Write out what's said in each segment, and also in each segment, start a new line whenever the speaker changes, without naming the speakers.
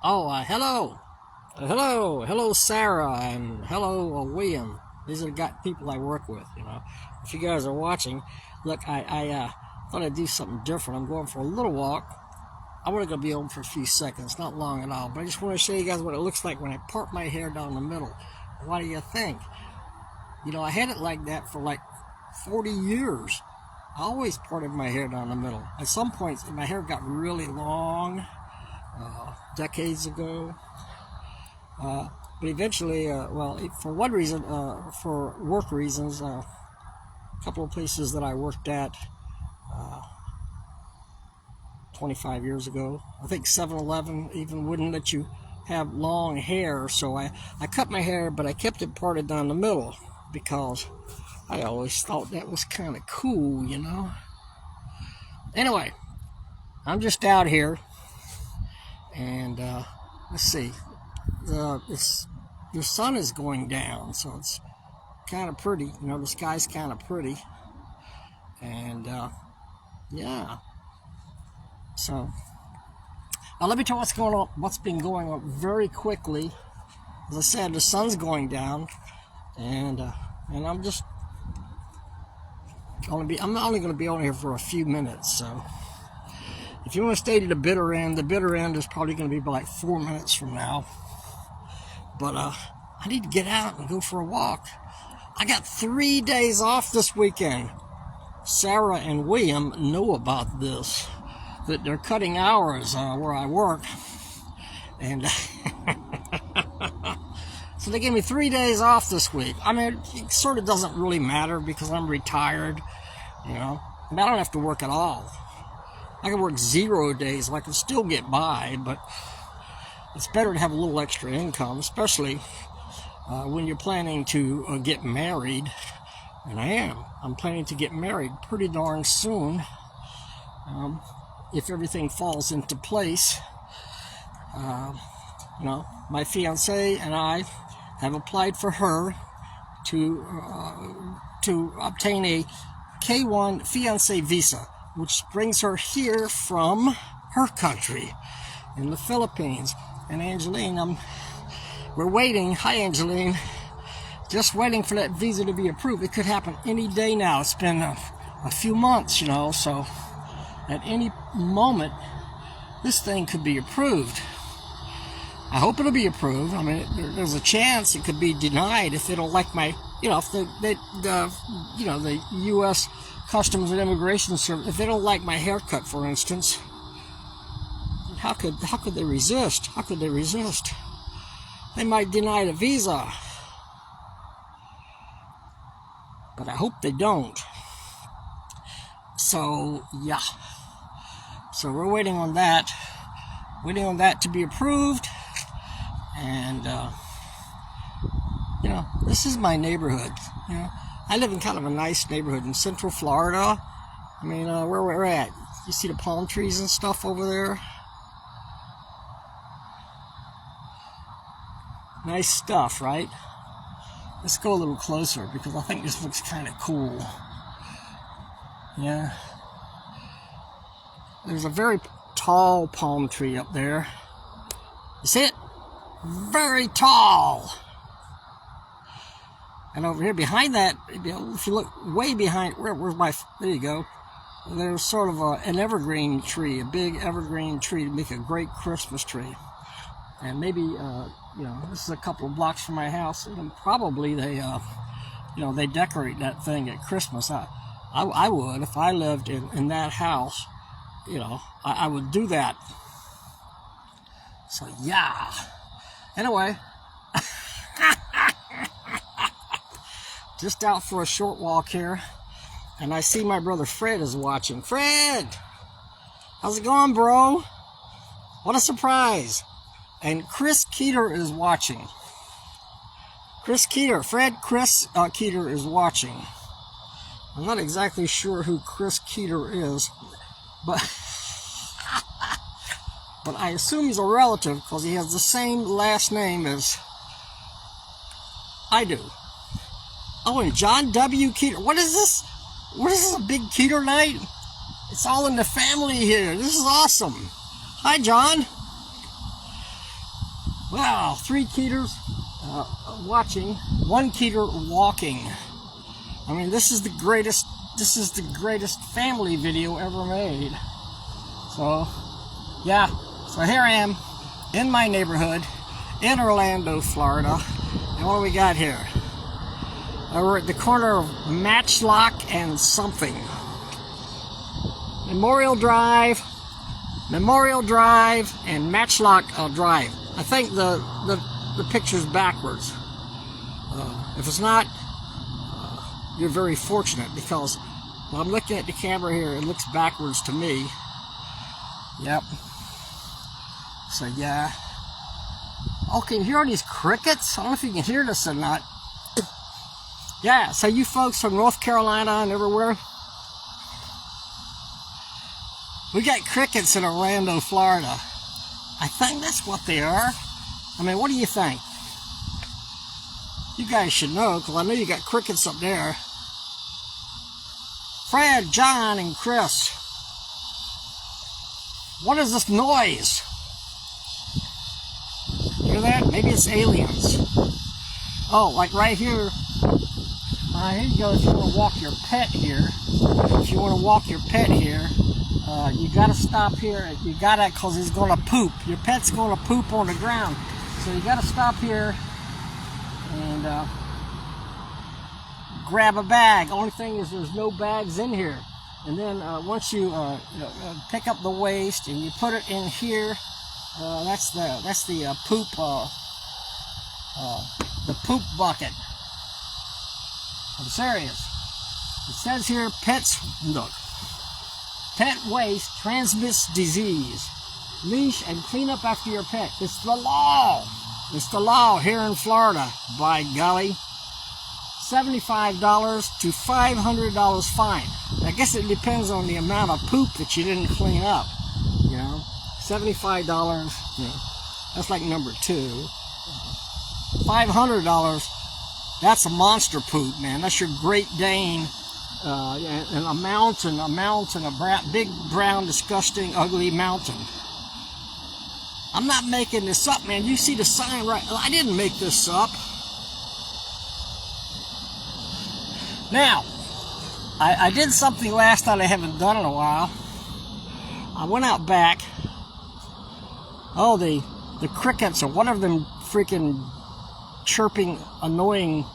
Hello. Hello, Sarah, and hello, William. These are the people I work with, If you guys are watching, look, I thought I'd do something different. I'm going for a little walk. I'm only going to be home for a few seconds, not long at all, but I just want to show you guys what it looks like when I part my hair down the middle. What do you think? I had it like that for like 40 years. I always parted my hair down the middle. At some points, my hair got really long, decades ago. But eventually, for one reason, for work reasons, a couple of places that I worked at 25 years ago, I think 7-Eleven even wouldn't let you have long hair, so I cut my hair, but I kept it parted down the middle because I always thought that was kind of cool, Anyway, I'm just out here, and let's see. The sun is going down, so it's kind of pretty. The sky's kind of pretty, and yeah. So now let me tell you what's been going on very quickly. As I said, the sun's going down, and I'm just I'm only going to be on here for a few minutes. So if you want to stay to the bitter end is probably going to be like 4 minutes from now. But I need to get out and go for a walk. I got 3 days off this weekend. Sarah and William know about this, that they're cutting hours where I work. And so they gave me 3 days off this week. I mean, it sort of doesn't really matter because I'm retired, and I don't have to work at all. I can work 0 days, so I can still get by, but it's better to have a little extra income, especially when you're planning to get married. And I am. I'm planning to get married pretty darn soon. If everything falls into place. My fiance and I have applied for her to obtain a K-1 fiance visa, which brings her here from her country in the Philippines. And Angeline, we're waiting. Hi, Angeline. Just waiting for that visa to be approved. It could happen any day now. It's been a few months, so at any moment, this thing could be approved. I hope it'll be approved. I mean, there's a chance it could be denied if they don't like my, if the U.S. Customs and Immigration Service, if they don't like my haircut, for instance. How could they resist? How could they resist? They might deny the visa. But I hope they don't. So, yeah. So we're waiting on that. Waiting on that to be approved. And, this is my neighborhood. I live in kind of a nice neighborhood in Central Florida. I mean, where we're at. You see the palm trees and stuff over there? Nice stuff, right? Let's go a little closer because I think this looks kind of cool. Yeah. There's a very tall palm tree up there. You see it? Very tall. And over here behind that, if you look way behind, there you go. There's sort of an evergreen tree, a big evergreen tree to make a great Christmas tree. And maybe, this is a couple of blocks from my house, and probably they decorate that thing at Christmas. I would, if I lived in that house, I would do that. So, yeah. Anyway, just out for a short walk here, and I see my brother Fred is watching. Fred! How's it going, bro? What a surprise. And Chris Keeter is watching. Chris Keeter is watching. I'm not exactly sure who Chris Keeter is, but but I assume he's a relative because he has the same last name as I do. Oh, and John W. Keeter. What is this? What is this, a big Keeter night? It's all in the family here. This is awesome. Hi, John. Wow, 3 Keeters watching, 1 Keeter walking. I mean, this is the greatest family video ever made. So, yeah. So here I am in my neighborhood in Orlando, Florida. And what do we got here? We're at the corner of Matchlock and something. Memorial Drive and Matchlock Drive. I think the picture's backwards. If it's not, you're very fortunate, because when I'm looking at the camera here, it looks backwards to me. Yep. So yeah. Oh, can you hear all these crickets? I don't know if you can hear this or not. Yeah, so you folks from North Carolina and everywhere, we got crickets in Orlando, Florida. I think that's what they are. I mean, what do you think? You guys should know, because I know you got crickets up there. Fred, John, and Chris. What is this noise? Hear that? Maybe it's aliens. Oh, like right here. Here you go. If you want to walk your pet here, you gotta stop here. You gotta, cause he's gonna poop. Your pet's gonna poop on the ground, so you gotta stop here and grab a bag. Only thing is, there's no bags in here. And then once you pick up the waste and you put it in here, that's the poop bucket. I'm serious. It says here, pet waste transmits disease. Leash and clean up after your pet. It's the law. It's the law here in Florida, by golly. $75 to $500 fine. I guess it depends on the amount of poop that you didn't clean up. You know, $75, you know, that's like number 2. $500, that's a monster poop, man. That's your Great Dane, and a mountain, a big, brown, disgusting, ugly mountain. I'm not making this up, man. You see the sign right? I didn't make this up. Now, I did something last night I haven't done in a while. I went out back. Oh, the crickets, or whatever them freaking chirping, annoying,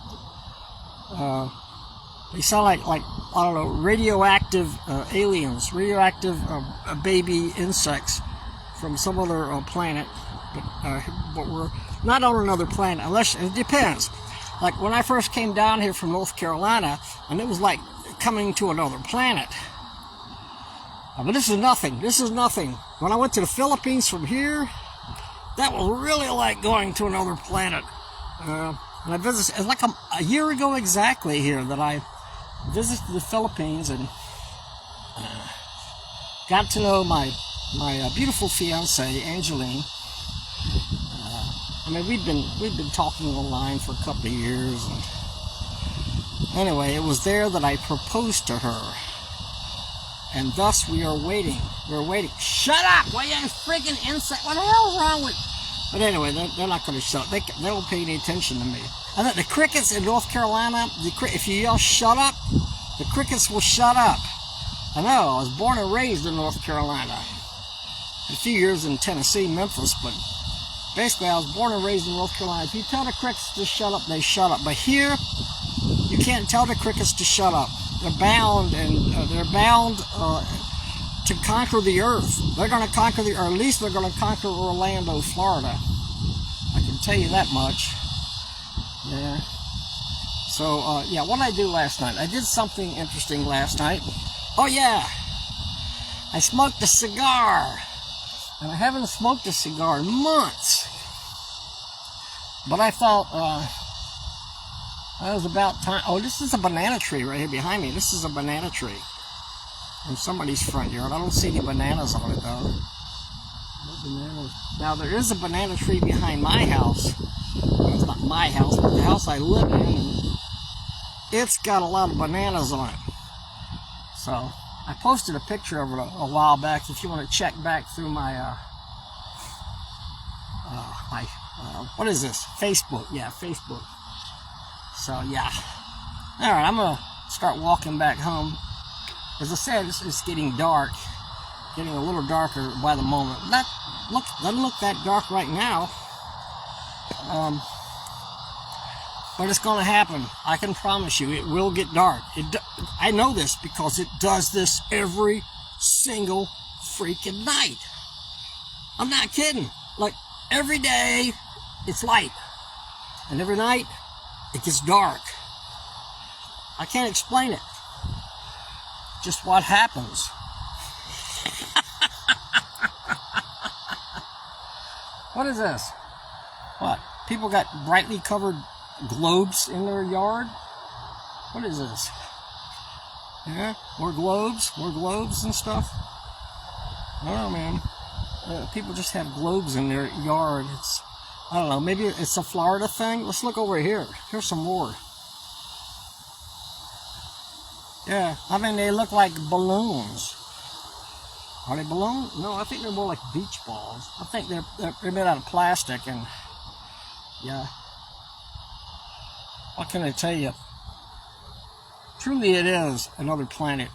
they sound like I don't know, radioactive aliens, radioactive baby insects from some other planet, but we're not on another planet, unless, it depends. Like when I first came down here from North Carolina, and it was like coming to another planet. But this is nothing. This is nothing. When I went to the Philippines from here, that was really like going to another planet. And I visited, it's like a year ago exactly here that I visited the Philippines and got to know my beautiful fiancée, Angeline. I mean, we've been talking online for a couple of years, and anyway, it was there that I proposed to her, and thus we are waiting. We're waiting. Shut up! Why you freaking insect? What the hell is wrong with? But anyway, they're not going to shut up. They don't pay any attention to me. I think the crickets in North Carolina, if you yell "shut up," the crickets will shut up. I know. I was born and raised in North Carolina. A few years in Tennessee, Memphis, but basically I was born and raised in North Carolina. If you tell the crickets to shut up, they shut up. But here, you can't tell the crickets to shut up. They're bound, to conquer the earth. They're going to conquer or at least they're going to conquer Orlando, Florida. I can tell you that much. Yeah. So, yeah, what did I do last night? I did something interesting last night. Oh, yeah. I smoked a cigar. And I haven't smoked a cigar in months. But I thought, it was about time. Oh, this is a banana tree right here behind me. This is a banana tree in somebody's front yard. I don't see any bananas on it, though. No bananas. Now, there is a banana tree behind my house. Well, it's not my house, but the house I live in. And it's got a lot of bananas on it. So, I posted a picture of it a while back. If you want to check back through my What is this? Facebook. Yeah, Facebook. So, yeah. All right, I'm going to start walking back home. As I said, it's getting dark. Getting a little darker by the moment. Doesn't look that dark right now. But it's going to happen. I can promise you, it will get dark. I know this because it does this every single freaking night. I'm not kidding. Like, every day, it's light. And every night, it gets dark. I can't explain it. Just what happens. What is this? What? People got brightly colored globes in their yard? What is this? Yeah? More globes and stuff? I don't know, man. People just have globes in their yard. I don't know, maybe it's a Florida thing. Let's look over here. Here's some more. Yeah, I mean, they look like balloons. Are they balloons? No, I think they're more like beach balls. I think they're made out of plastic, and yeah. What can I tell you? Truly, it is another planet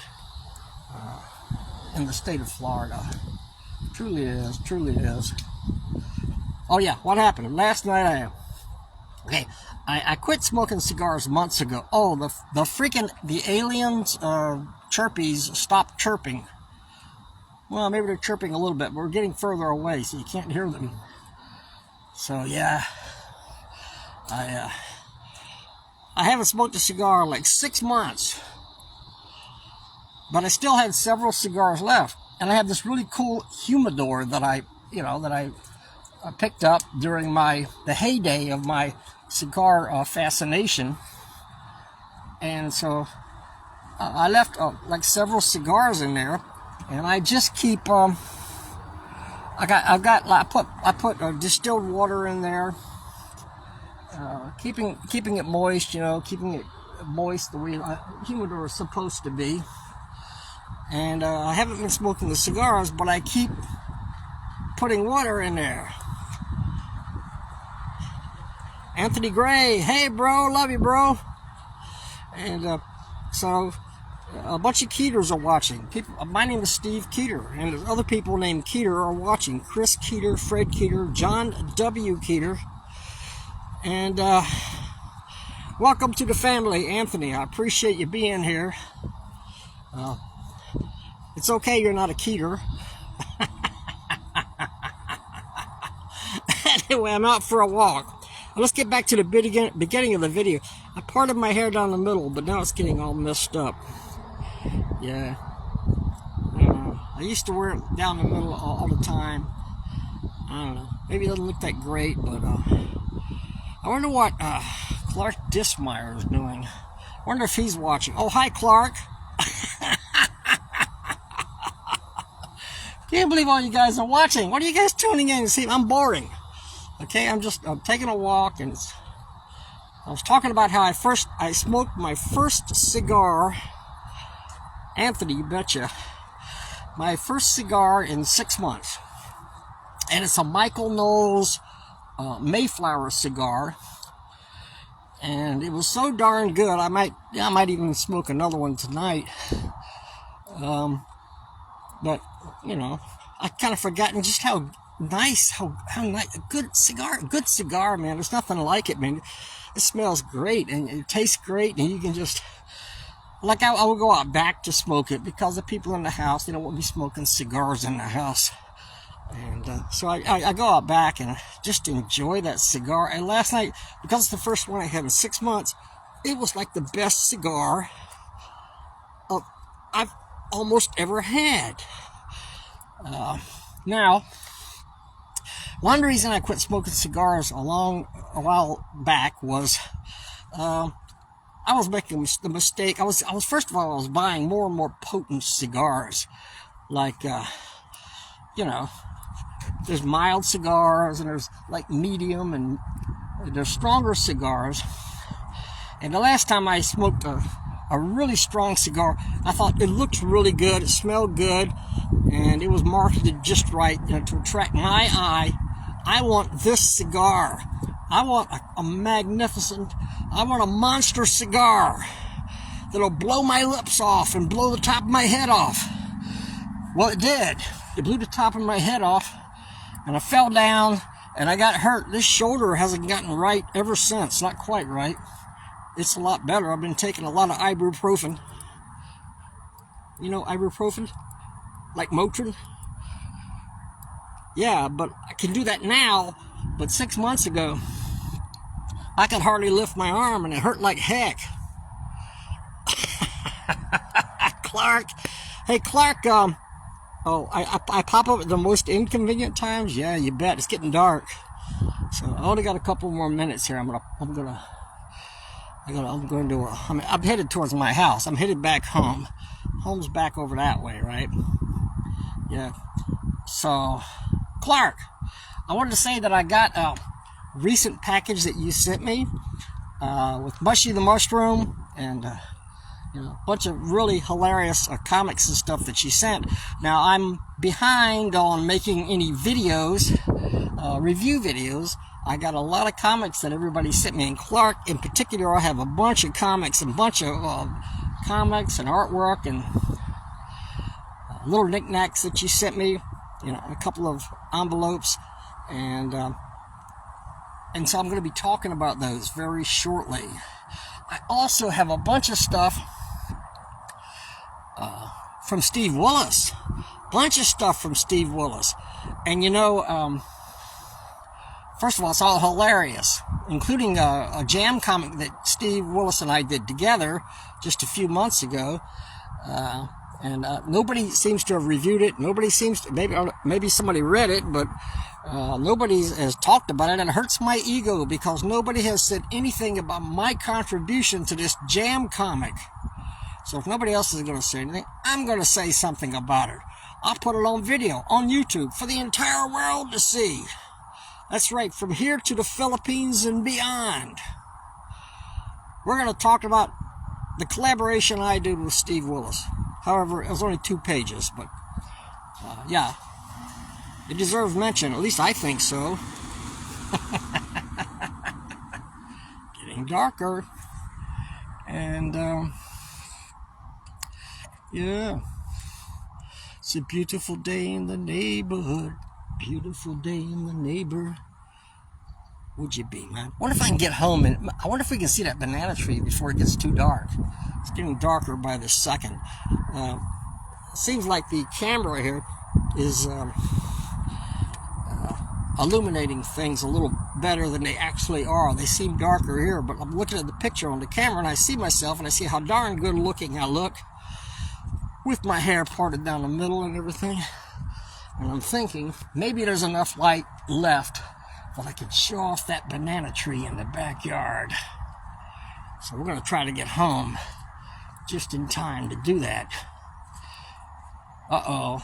in the state of Florida. Truly it is. Truly it is. Oh yeah, what happened? Last night I quit smoking cigars months ago. Oh, the aliens chirpies stopped chirping. Well, maybe they're chirping a little bit, but we're getting further away, so you can't hear them. So yeah, I haven't smoked a cigar in like 6 months, but I still had several cigars left, and I have this really cool humidor that I picked up during the heyday of my cigar fascination, and so I left like several cigars in there, and I just keep I put distilled water in there, keeping it moist, keeping it moist the way a humidor is supposed to be. And I haven't been smoking the cigars, but I keep putting water in there. Anthony Gray, hey bro, love you bro. And so a bunch of Keeters are watching. My name is Steve Keeter, and there's other people named Keeter are watching. Chris Keeter, Fred Keeter, John W. Keeter. And welcome to the family, Anthony. I appreciate you being here. It's okay you're not a Keeter. Anyway, I'm out for a walk. Let's get back to the beginning of the video. I parted my hair down the middle, but now it's getting all messed up. Yeah. I used to wear it down the middle all the time. I don't know. Maybe it doesn't look that great, but I wonder what Clark Dismeyer is doing. I wonder if he's watching. Oh, hi, Clark. Can't believe all you guys are watching. What are you guys tuning in to see? I'm boring. Okay, I'm taking a walk, and I was talking about how I smoked my first cigar. Anthony, you betcha. My first cigar in 6 months. And it's a Michael Knowles Mayflower cigar. And it was so darn good, I might even smoke another one tonight. But, I kind of forgotten just how nice, how nice, a good cigar, man. There's nothing like it, man. It smells great, and it tastes great, and you can just, like, I will go out back to smoke it because the people in the house, they don't want me smoking cigars in the house. And so I go out back and just enjoy that cigar. And last night, because it's the first one I had in 6 months, it was like the best cigar I've almost ever had. Now, one reason I quit smoking cigars a while back was I was making the mistake. I was first of all, I was buying more and more potent cigars, like there's mild cigars, and there's like medium, and there's stronger cigars. And the last time I smoked a really strong cigar, I thought it looked really good, it smelled good, and it was marketed just right, to attract my eye I want this cigar. I want a magnificent, I want a monster cigar that'll blow my lips off and blow the top of my head off. Well, it did. It blew the top of my head off, and I fell down, and I got hurt. This shoulder hasn't gotten right ever since. Not quite right. It's a lot better. I've been taking a lot of ibuprofen. You know ibuprofen? Like Motrin? Yeah, but I can do that now. But 6 months ago, I could hardly lift my arm, and it hurt like heck. Clark. Hey, Clark, I pop up at the most inconvenient times? Yeah, you bet. It's getting dark. So I only got a couple more minutes here. I'm headed towards my house. I'm headed back home. Home's back over that way, right? Yeah. So, Clark, I wanted to say that I got a recent package that you sent me with Mushy the Mushroom and a bunch of really hilarious comics and stuff that she sent. Now, I'm behind on making any videos, review videos. I got a lot of comics that everybody sent me, and Clark in particular, I have a bunch of comics and comics and artwork and little knickknacks that you sent me, a couple of envelopes, and so I'm going to be talking about those very shortly. I also have a bunch of stuff from Steve Willis. And first of all, it's all hilarious, including a jam comic that Steve Willis and I did together just a few months ago. And nobody seems to have reviewed it. Nobody seems to, maybe somebody read it, but nobody has talked about it, and it hurts my ego because nobody has said anything about my contribution to this jam comic. So if nobody else is going to say anything, I'm going to say something about it. I'll put it on video, on YouTube, for the entire world to see. That's right, from here to the Philippines and beyond. We're going to talk about the collaboration I did with Steve Willis. However, it was only 2 pages, but yeah, it deserves mention. At least I think so. Getting darker. And, yeah. It's a beautiful day in the neighborhood. Beautiful day in the neighbor. Would you be, man? I wonder if I can get home, and I wonder if we can see that banana tree before it gets too dark. It's getting darker by the second. Seems like the camera here is illuminating things a little better than they actually are. They seem darker here, but I'm looking at the picture on the camera, and I see myself, and I see how darn good looking I look with my hair parted down the middle and everything. And I'm thinking, maybe there's enough light left that I can show off that banana tree in the backyard. So we're going to try to get home just in time to do that. Uh-oh.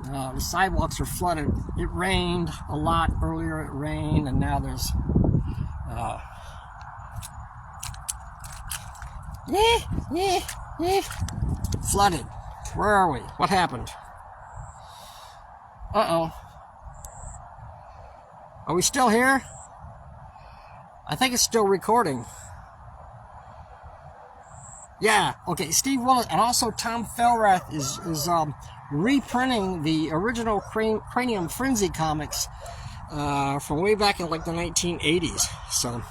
The sidewalks are flooded. It rained a lot earlier. It rained, and now there's flooded. Where are we? What happened? Uh-oh. Are we still here? I think it's still recording. Yeah, okay, Steve Willis and also Tom Fellrath is reprinting the original Cranium Frenzy comics from way back in like the 1980s. So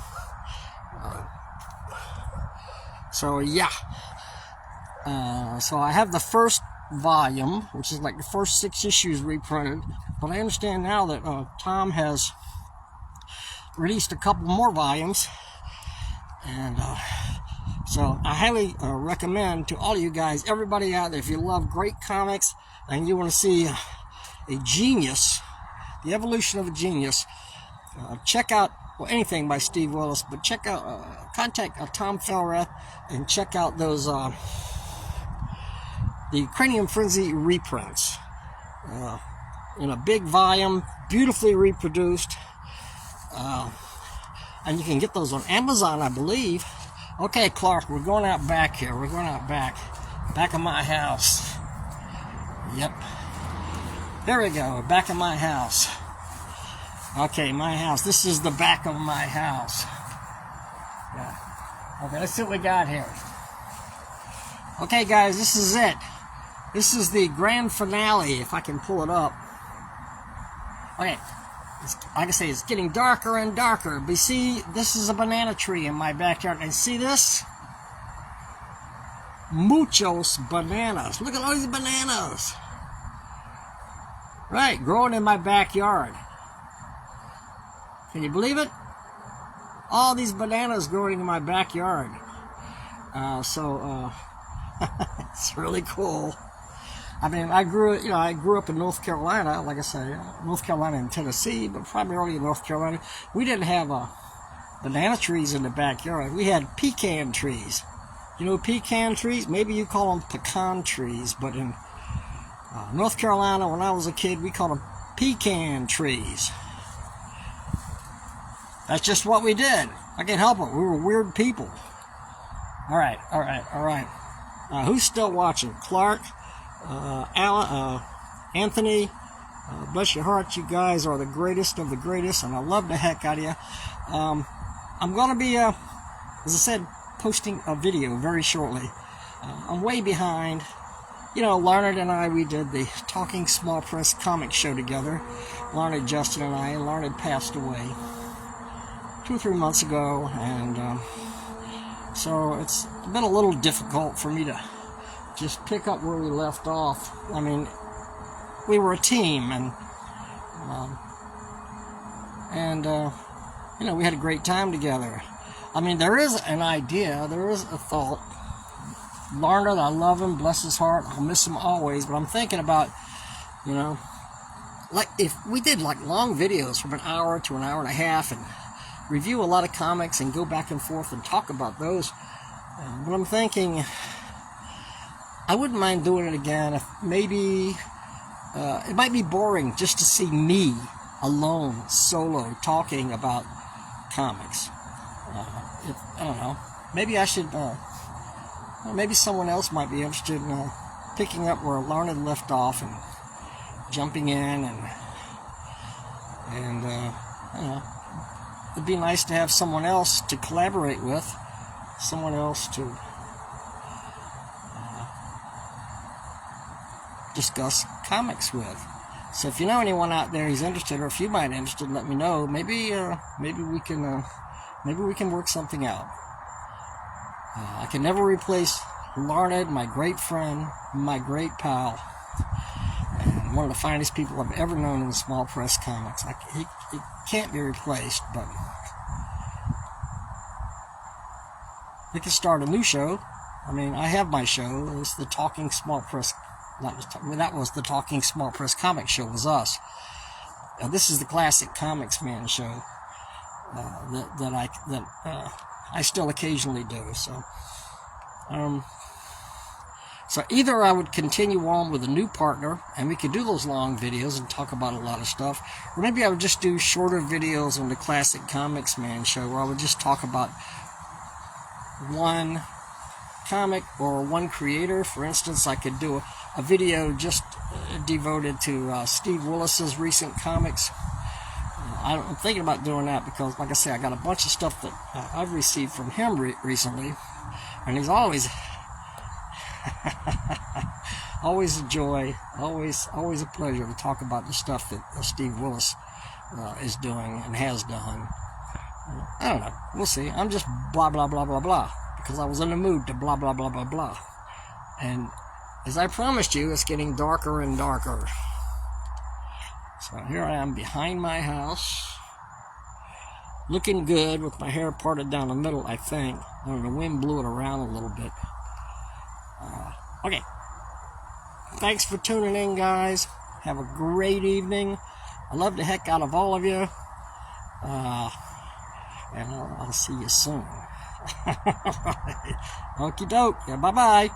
yeah. So I have the first volume, which is like the first 6 issues reprinted, but I understand now that Tom has released a couple more volumes, and so I highly recommend to all you guys, everybody out there, if you love great comics and you want to see a genius, the evolution of a genius, check out anything by Steve Willis, but check out contact Tom Fellrath and check out those the Cranium Frenzy reprints in a big volume, beautifully reproduced, and you can get those on Amazon, I believe. Okay, Clark, we're going out back here. We're going out back of my house. Yep. There we go, back of my house. Okay, my house. This is the back of my house. Yeah. Okay, let's see what we got here. Okay, guys, this is it. This is the grand finale, if I can pull it up. Okay, like I say, it's getting darker and darker. But you see, this is a banana tree in my backyard. And see this? Muchos bananas. Look at all these bananas. Right, growing in my backyard. Can you believe it? All these bananas growing in my backyard. It's really cool. I mean, I grew up in North Carolina, like I say, North Carolina and Tennessee, but primarily in North Carolina. We didn't have banana trees in the backyard. We had pecan trees. You know pecan trees? Maybe you call them pecan trees, but in North Carolina, when I was a kid, we called them pecan trees. That's just what we did. I can't help it. We were weird people. All right. Who's still watching? Clark, Alan, Anthony, bless your heart, you guys are the greatest of the greatest, and I love the heck out of you. I'm going to be, as I said, posting a video very shortly. I'm way behind. You know, Larned and I, we did the Talking Small Press comic show together. Larned, Justin, and I. Larned passed away 2 or 3 months ago, and so it's been a little difficult for me to just pick up where we left off. I mean, we were a team, and you know, we had a great time together. I mean, there is an idea, there is a thought. Larned, I love him, bless his heart, I'll miss him always, but I'm thinking about, you know, like if we did like long videos from an hour to an hour and a half and review a lot of comics and go back and forth and talk about those. But I'm thinking I wouldn't mind doing it again if maybe it might be boring just to see me alone, solo, talking about comics. I don't know. Maybe I should, maybe someone else might be interested in picking up where Larned left off and jumping in and I don't know. It'd be nice to have someone else to collaborate with, someone else to discuss comics with. So if you know anyone out there who's interested, or if you might be interested, let me know. Maybe we can work something out. I can never replace Larned, my great friend, my great pal, and one of the finest people I've ever known in small press comics. He can't be replaced, but we can start a new show. I mean, I have my show. It's the Talking Small Press. That was the Talking Small Press comic show. Was us. This is the Classic Comics Man show that I still occasionally do. So either I would continue on with a new partner, and we could do those long videos and talk about a lot of stuff, or maybe I would just do shorter videos on the Classic Comics Man show, where I would just talk about one comic or one creator. For instance, I could do a video just devoted to Steve Willis's recent comics. I'm thinking about doing that because, like I say, I got a bunch of stuff that I've received from him recently, and he's always always a joy, always a pleasure to talk about the stuff that Steve Willis is doing and has done. I don't know. We'll see. I'm just blah, blah, blah, blah, blah, because I was in the mood to blah, blah, blah, blah, blah. And as I promised you, it's getting darker and darker. So here I am behind my house, looking good with my hair parted down the middle, I think. I don't know, the wind blew it around a little bit. Okay. Thanks for tuning in, guys. Have a great evening. I love the heck out of all of you. And I'll see you soon. Okie doke. Yeah, bye-bye.